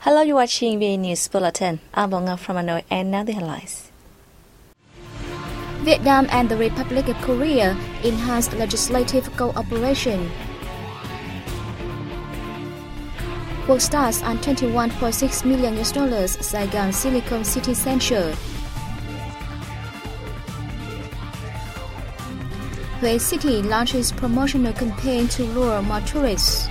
Hello, you're watching VNA News Bulletin. I'm Bong from Hanoi, and now the headlines. Vietnam and the Republic of Korea enhance legislative cooperation. Work starts on $21.6 million Saigon Silicon City Center. Hue City launches promotional campaign to lure more tourists.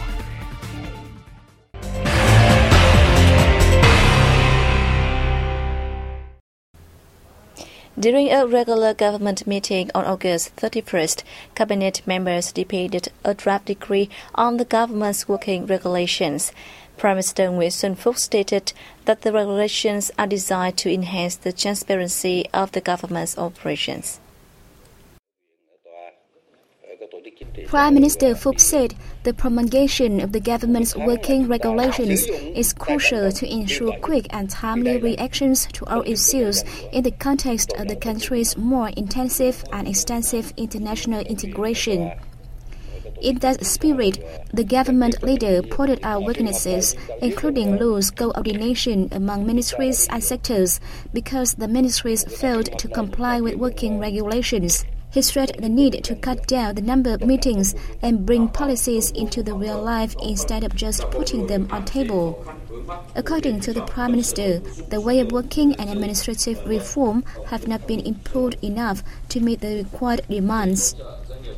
During a regular government meeting on August 31st, Cabinet members debated a draft decree on the government's working regulations. Prime Minister Nguyễn Xuân Phúc stated that the regulations are designed to enhance the transparency of the government's operations. Prime Minister Phúc said the promulgation of the government's working regulations is crucial to ensure quick and timely reactions to all issues in the context of the country's more intensive and extensive international integration. In that spirit, the government leader pointed out weaknesses, including loose coordination among ministries and sectors, because the ministries failed to comply with working regulations. He stressed the need to cut down the number of meetings and bring policies into the real life instead of just putting them on table. According to the Prime Minister, the way of working and administrative reform have not been improved enough to meet the required demands.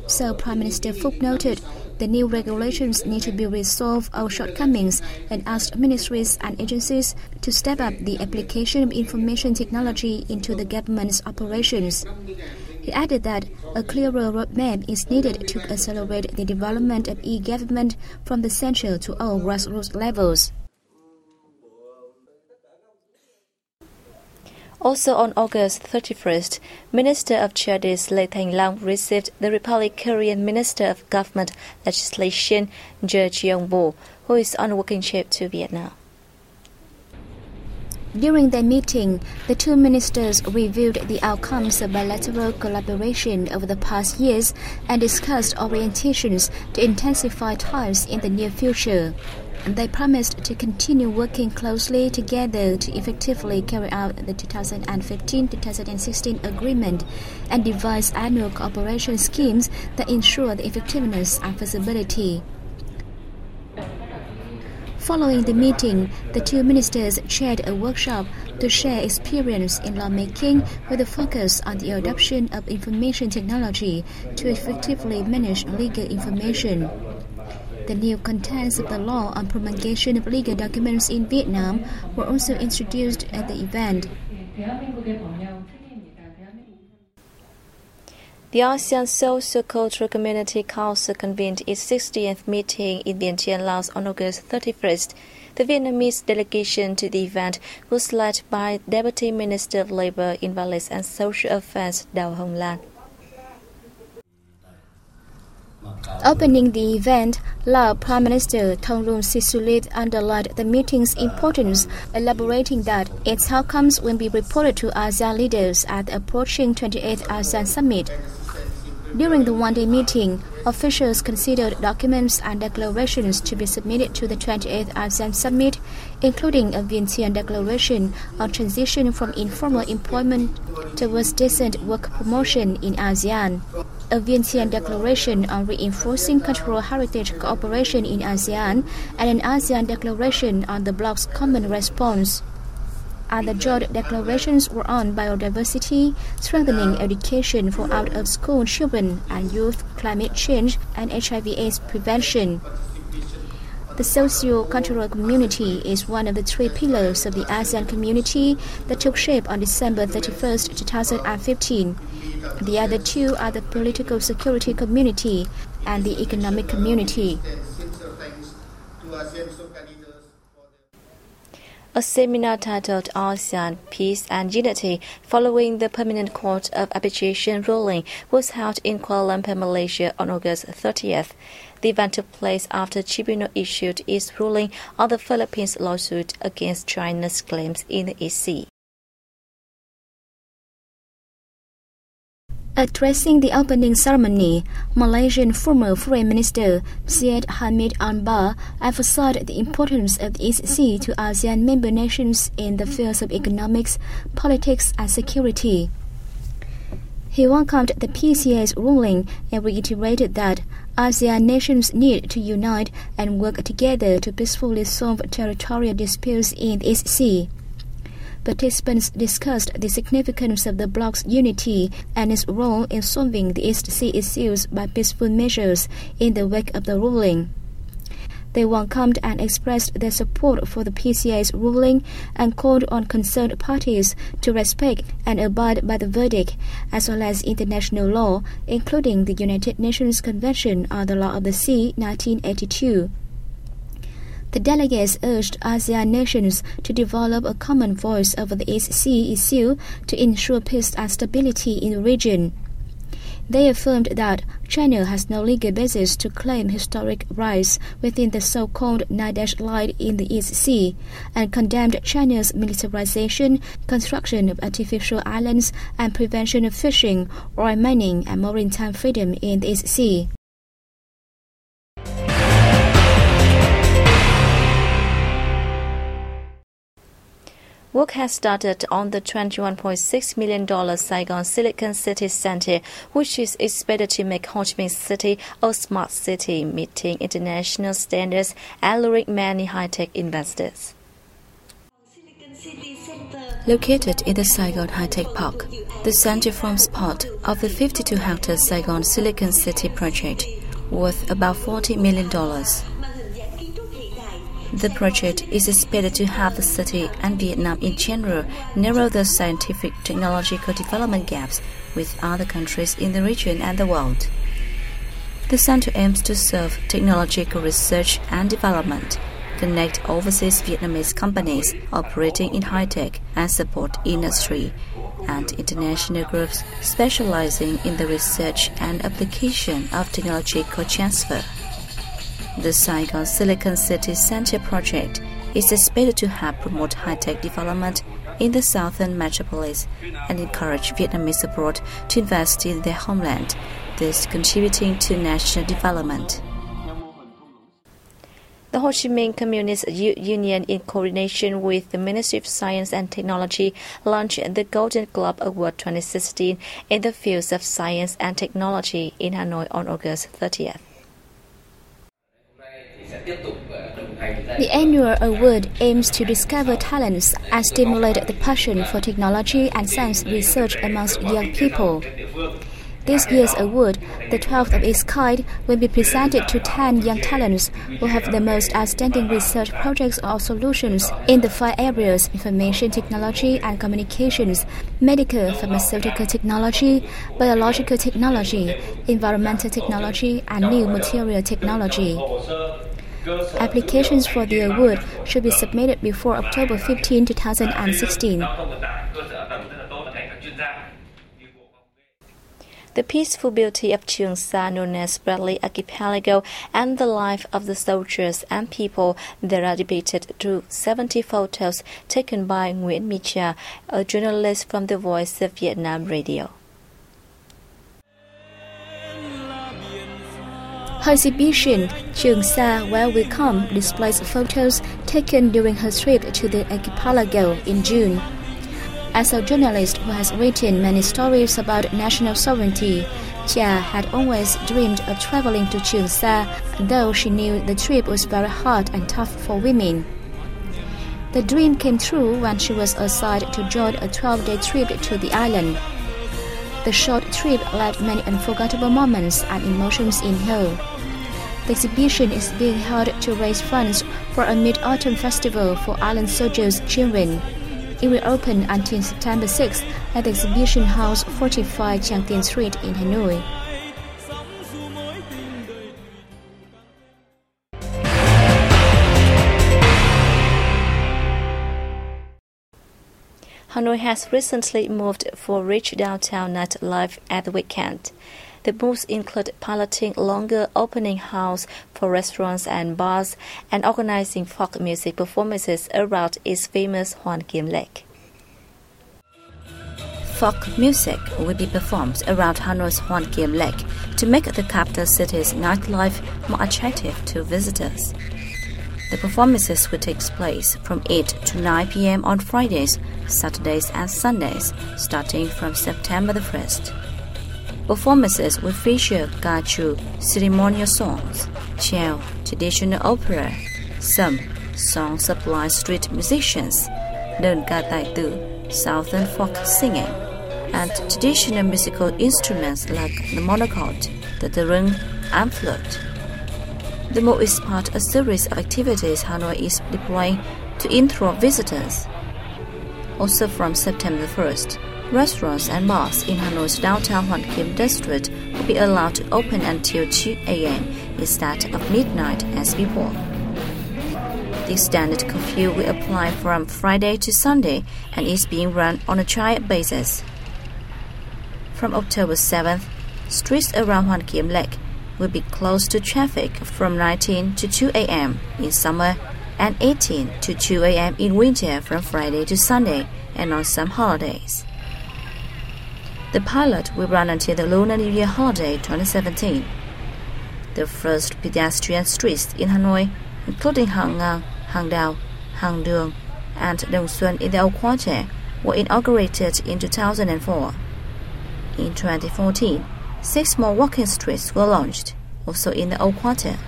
So Prime Minister Phúc noted the new regulations need to be resolve our shortcomings and asked ministries and agencies to step up the application of information technology into the government's operations. He added that a clearer roadmap is needed to accelerate the development of e-government from the central to all grassroots levels. Also on August 31st, Minister of Justice Lê Thành Long received the Republic Korean Minister of Government Legislation, Je Jeong-bo, who is on a working trip to Vietnam. During their meeting, the two ministers reviewed the outcomes of bilateral collaboration over the past years and discussed orientations to intensify ties in the near future. They promised to continue working closely together to effectively carry out the 2015-2016 agreement and devise annual cooperation schemes that ensure the effectiveness and feasibility. Following the meeting, the two ministers chaired a workshop to share experience in lawmaking with a focus on the adoption of information technology to effectively manage legal information. The new contents of the law on promulgation of legal documents in Vietnam were also introduced at the event. The ASEAN Socio-Cultural Community Council convened its 60th meeting in Vientiane, Laos on August 31st. The Vietnamese delegation to the event was led by Deputy Minister of Labour, Invalids and Social Affairs, Đào Hồng Lan. Opening the event, Laos Prime Minister Thongloun Sisoulith underlined the meeting's importance, elaborating that its outcomes will be reported to ASEAN leaders at the approaching 28th ASEAN Summit. During the one-day meeting, officials considered documents and declarations to be submitted to the 28th ASEAN Summit, including a Vientiane Declaration on transition from informal employment towards decent work promotion in ASEAN, a Vientiane Declaration on reinforcing cultural heritage cooperation in ASEAN, and an ASEAN Declaration on the bloc's common response. Other joint declarations were on biodiversity, strengthening education for out-of-school children and youth, climate change, and HIV/AIDS prevention. The socio-cultural community is one of the three pillars of the ASEAN community that took shape on December 31st, 2015. The other two are the political security community and the economic community. A seminar titled ASEAN, Peace and Unity following the Permanent Court of Arbitration ruling was held in Kuala Lumpur, Malaysia on August 30th. The event took place after the tribunal issued its ruling on the Philippines lawsuit against China's claims in the East Sea. Addressing the opening ceremony, Malaysian former Foreign Minister Syed Hamid Anbar emphasized the importance of the East Sea to ASEAN member nations in the fields of economics, politics and security. He welcomed the PCA's ruling and reiterated that ASEAN nations need to unite and work together to peacefully solve territorial disputes in the East Sea. Participants discussed the significance of the bloc's unity and its role in solving the East Sea issues by peaceful measures in the wake of the ruling. They welcomed and expressed their support for the PCA's ruling and called on concerned parties to respect and abide by the verdict, as well as international law, including the United Nations Convention on the Law of the Sea 1982. The delegates urged ASEAN nations to develop a common voice over the East Sea issue to ensure peace and stability in the region. They affirmed that China has no legal basis to claim historic rights within the so-called Nine-Dash Line in the East Sea, and condemned China's militarization, construction of artificial islands, and prevention of fishing, oil mining, and maritime freedom in the East Sea. Work has started on the $21.6 million Saigon Silicon City Center, which is expected to make Ho Chi Minh City a smart city, meeting international standards and luring many high-tech investors. Located in the Saigon High-Tech Park, the center forms part of the 52-hectare Saigon Silicon City project, worth about $40 million. The project is expected to help the city and Vietnam in general narrow the scientific technological development gaps with other countries in the region and the world. The center aims to serve technological research and development, connect overseas Vietnamese companies operating in high-tech and support industry, and international groups specializing in the research and application of technological transfer. The Saigon Silicon City Center project is expected to help promote high-tech development in the southern metropolis and encourage Vietnamese abroad to invest in their homeland, thus contributing to national development. The Ho Chi Minh Communist Youth Union, in coordination with the Ministry of Science and Technology, launched the Golden Globe Award 2016 in the fields of science and technology in Hanoi on August 30th. The annual award aims to discover talents and stimulate the passion for technology and science research amongst young people. This year's award, the 12th of its kind, will be presented to 10 young talents who have the most outstanding research projects or solutions in the 5 areas: information technology and communications, medical pharmaceutical technology, biological technology, environmental technology, and new material technology. Applications for the award should be submitted before October 15, 2016. The peaceful beauty of Trường Sa, known as Bradley Archipelago, and the life of the soldiers and people there are depicted through 70 photos taken by Nguyễn My Cha, a journalist from the Voice of Vietnam Radio. Her exhibition, Trường Sa Where We Come, displays photos taken during her trip to the archipelago in June. As a journalist who has written many stories about national sovereignty, Cha had always dreamed of traveling to Trường Sa, though she knew the trip was very hard and tough for women. The dream came true when she was assigned to join a 12-day trip to the island. The short trip left many unforgettable moments and emotions in her. The exhibition is being held to raise funds for a Mid-Autumn Festival for island soldiers' children. It will open until September 6th at the Exhibition House 45 Trang Tiền Street in Hanoi. Hanoi has recently moved for rich downtown nightlife at the weekend. The moves include piloting longer opening hours for restaurants and bars and organizing folk music performances around its famous Hoan Kiem Lake. folk music will be performed around Hanoi's Hoan Kiem Lake to make the capital city's nightlife more attractive to visitors. The performances will take place from 8 to 9 p.m. on Fridays, Saturdays and Sundays, starting from September the 1st. Performances will feature Gachu, ceremonial songs, Chiao, traditional opera, some songs of live street musicians, Đơn Ca Tai Tu, southern folk singing, and traditional musical instruments like the monochord, the tarung, and flute. The move is part of a series of activities Hanoi is deploying to enthrall visitors. Also from September 1st, restaurants and bars in Hanoi's downtown Hoan Kiem district will be allowed to open until 2 a.m. instead of midnight as before. The extended curfew will apply from Friday to Sunday and is being run on a trial basis. From October 7th, streets around Hoan Kiem Lake will be closed to traffic from 19 to 2 a.m. in summer and 18 to 2 a.m. in winter from Friday to Sunday and on some holidays. The pilot will run until the Lunar New Year holiday 2017. The first pedestrian streets in Hanoi, including Hang Ngang, Hang Dao, Hang Duong, and Dong Xuân in the Old Quarter, were inaugurated in 2004. In 2014, 6 more walking streets were launched, also in the Old Quarter.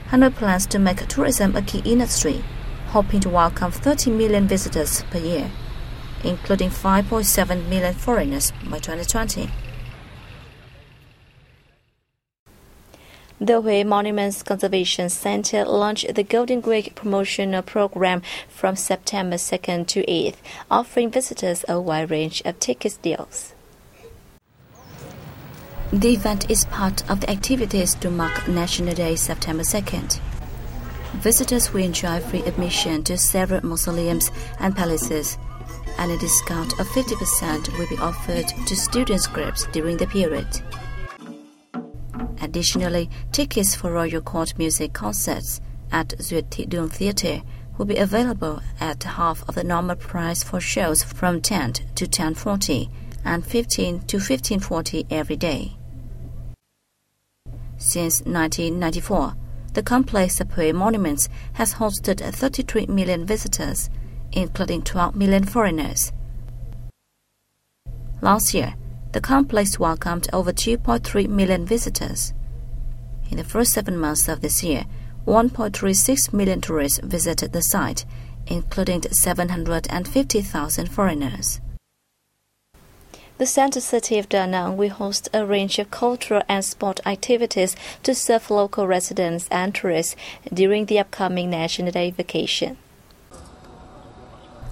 Hanoi plans to make tourism a key industry, hoping to welcome 30 million visitors per year, including 5.7 million foreigners by 2020. The Hue Monuments Conservation Center launched the Golden Week promotional program from September 2nd to 8th, offering visitors a wide range of ticket deals. The event is part of the activities to mark National Day, September 2nd. Visitors will enjoy free admission to several mausoleums and palaces, and a discount of 50% will be offered to students groups during the period. Additionally, tickets for Royal Court music concerts at Duyệt Thị Đường Theatre will be available at half of the normal price for shows from 10 to 10:40 and 15 to 15:40 every day. Since 1994, the complex of Hue Monuments has hosted 33 million visitors, including 12 million foreigners. Last year, the complex welcomed over 2.3 million visitors. In the first 7 months of this year, 1.36 million tourists visited the site, including 750,000 foreigners. The center city of Da Nang will host a range of cultural and sport activities to serve local residents and tourists during the upcoming National Day vacation.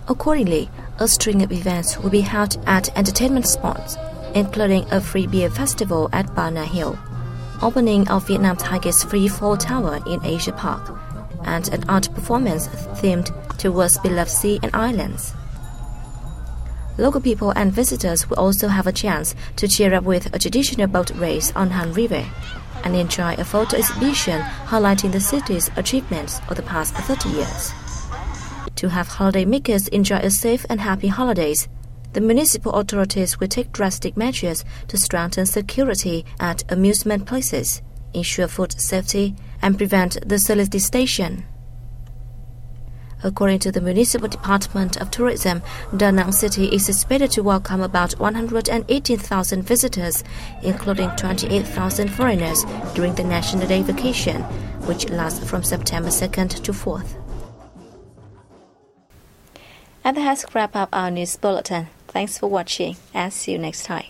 Accordingly, a string of events will be held at entertainment spots, including a free beer festival at Ba Na Hill, opening of Vietnam Tiger's Free Fall Tower in Asia Park, and an art performance themed towards beloved sea and islands. Local people and visitors will also have a chance to cheer up with a traditional boat race on Han River and enjoy a photo exhibition highlighting the city's achievements of the past 30 years. To have holidaymakers enjoy a safe and happy holidays, the municipal authorities will take drastic measures to strengthen security at amusement places, ensure food safety, and prevent the solicitation. According to the Municipal Department of Tourism, Da Nang City is expected to welcome about 118,000 visitors, including 28,000 foreigners, during the National Day vacation, which lasts from September 2nd to 4th. And that has wrapped up our news bulletin. Thanks for watching and see you next time.